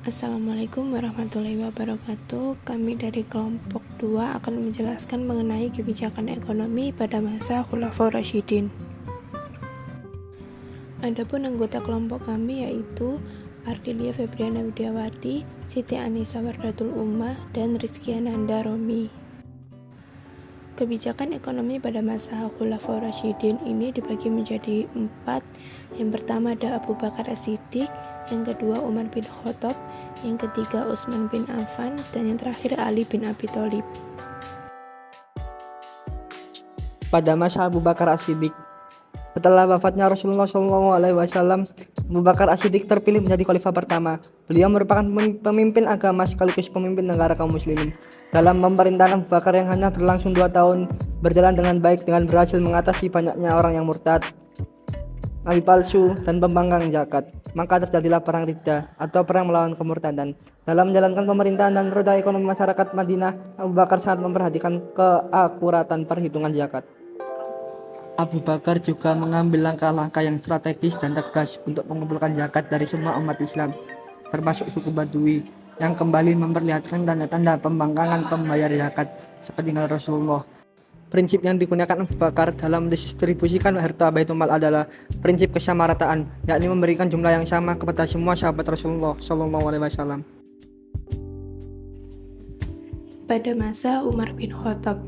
Assalamualaikum warahmatullahi wabarakatuh. Kami dari kelompok 2 akan menjelaskan mengenai kebijakan ekonomi pada masa Khulafaur Rasyidin. Adapun anggota kelompok kami yaitu Ardilia Febriana Widiawati, Siti Anissa Wardatul Ummah, dan Rizky Ananda Romi. Kebijakan ekonomi pada masa Khulafaur Rasyidin ini dibagi menjadi 4. Yang pertama ada Abu Bakar As-Siddiq, yang kedua Umar bin Khattab, yang ketiga Utsman bin Affan, dan yang terakhir Ali bin Abi Thalib. Pada masa Abu Bakar As-Siddiq, setelah wafatnya Rasulullah SAW, Abu Bakar As-Siddiq terpilih menjadi khalifah pertama. Beliau merupakan pemimpin agama sekaligus pemimpin negara kaum muslimin. Dalam pemerintahan Abu Bakar yang hanya berlangsung 2 tahun, berjalan dengan baik dengan berhasil mengatasi banyaknya orang yang murtad, nabi palsu, dan pembangkang zakat. Maka terjadilah perang Riddah atau perang melawan kemurtadan. Dalam menjalankan pemerintahan dan roda ekonomi masyarakat Madinah, Abu Bakar sangat memperhatikan keakuratan perhitungan zakat. Abu Bakar juga mengambil langkah-langkah yang strategis dan tegas untuk mengumpulkan zakat dari semua umat Islam, termasuk suku Badui, yang kembali memperlihatkan tanda-tanda pembangkangan pembayar zakat sepeninggal Rasulullah. Prinsip yang digunakan Abu Bakar dalam mendistribusikan harta Baitul Mal adalah prinsip kesamarataan, yakni memberikan jumlah yang sama kepada semua sahabat Rasulullah SAW. Pada masa Umar bin Khattab,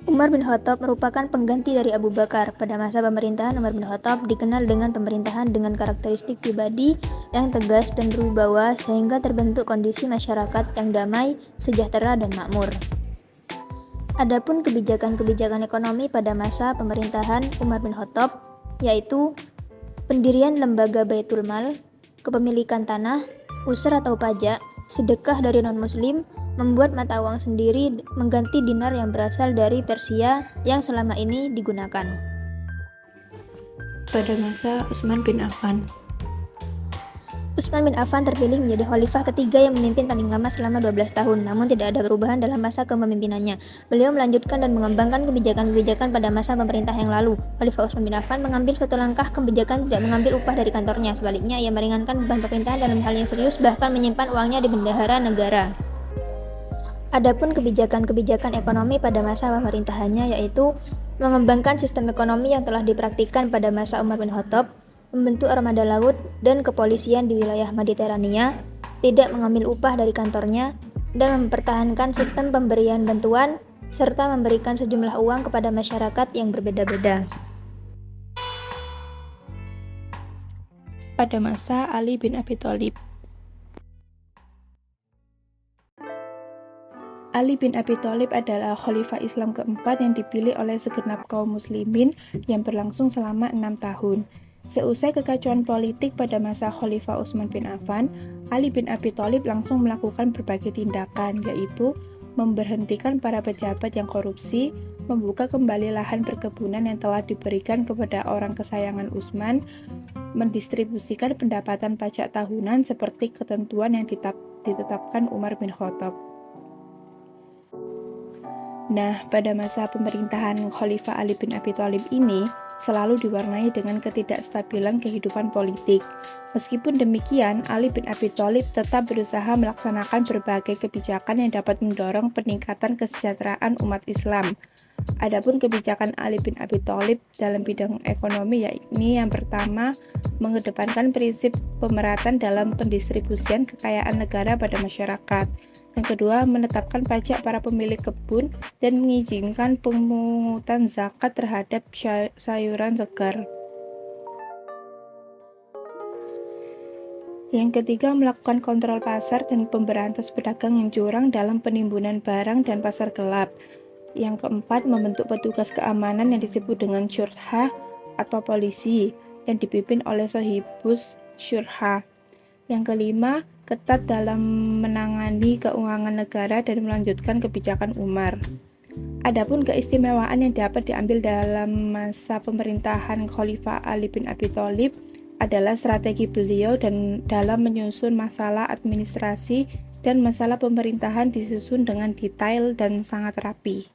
Umar bin Khattab merupakan pengganti dari Abu Bakar. Pada masa pemerintahan Umar bin Khattab dikenal dengan pemerintahan dengan karakteristik pribadi yang tegas dan berwibawa sehingga terbentuk kondisi masyarakat yang damai, sejahtera, dan makmur. Adapun kebijakan-kebijakan ekonomi pada masa pemerintahan Umar bin Khattab yaitu pendirian lembaga Baitul Mal, kepemilikan tanah, usur atau pajak, sedekah dari non-muslim, membuat mata uang sendiri mengganti dinar yang berasal dari Persia yang selama ini digunakan. pada masa Utsman bin Affan, Utsman bin Affan terpilih menjadi khalifah ketiga yang memimpin paling lama selama 12 tahun, namun tidak ada perubahan dalam masa kepemimpinannya. Beliau melanjutkan dan mengembangkan kebijakan-kebijakan pada masa pemerintah yang lalu. Khalifah Utsman bin Affan mengambil suatu langkah kebijakan tidak mengambil upah dari kantornya. Sebaliknya, ia meringankan beban pemerintahan dalam hal yang serius, bahkan menyimpan uangnya di bendahara negara. Adapun kebijakan-kebijakan ekonomi pada masa pemerintahannya yaitu mengembangkan sistem ekonomi yang telah dipraktikkan pada masa Umar bin Khattab, membentuk armada laut dan kepolisian di wilayah Mediterania, tidak mengambil upah dari kantornya, dan mempertahankan sistem pemberian bantuan, serta memberikan sejumlah uang kepada masyarakat yang berbeda-beda. pada masa Ali bin Abi Thalib, Ali bin Abi Thalib adalah khalifah Islam keempat yang dipilih oleh segenap kaum muslimin yang berlangsung selama 6 tahun. Seusai kekacauan politik pada masa Khalifah Utsman bin Affan, Ali bin Abi Thalib langsung melakukan berbagai tindakan, yaitu memberhentikan para pejabat yang korupsi, membuka kembali lahan perkebunan yang telah diberikan kepada orang kesayangan Utsman, mendistribusikan pendapatan pajak tahunan seperti ketentuan yang ditetapkan Umar bin Khattab. Nah, pada masa pemerintahan Khalifah Ali bin Abi Thalib ini selalu diwarnai dengan ketidakstabilan kehidupan politik. Meskipun demikian, Ali bin Abi Thalib tetap berusaha melaksanakan berbagai kebijakan yang dapat mendorong peningkatan kesejahteraan umat Islam. Adapun kebijakan Ali bin Abi Thalib dalam bidang ekonomi yakni yang pertama, mengedepankan prinsip pemerataan dalam pendistribusian kekayaan negara pada masyarakat. Yang kedua, menetapkan pajak para pemilik kebun dan mengizinkan pemungutan zakat terhadap sayuran segar. Yang ketiga, melakukan kontrol pasar dan pemberantas pedagang yang curang dalam penimbunan barang dan pasar gelap. Yang keempat, membentuk petugas keamanan yang disebut dengan syurha atau polisi yang dipimpin oleh Sohibus Syurha. Yang kelima, ketat dalam menangani keuangan negara dan melanjutkan kebijakan Umar. Adapun keistimewaan yang dapat diambil dalam masa pemerintahan Khalifah Ali bin Abi Thalib adalah strategi beliau dan dalam menyusun masalah administrasi dan masalah pemerintahan disusun dengan detail dan sangat rapi.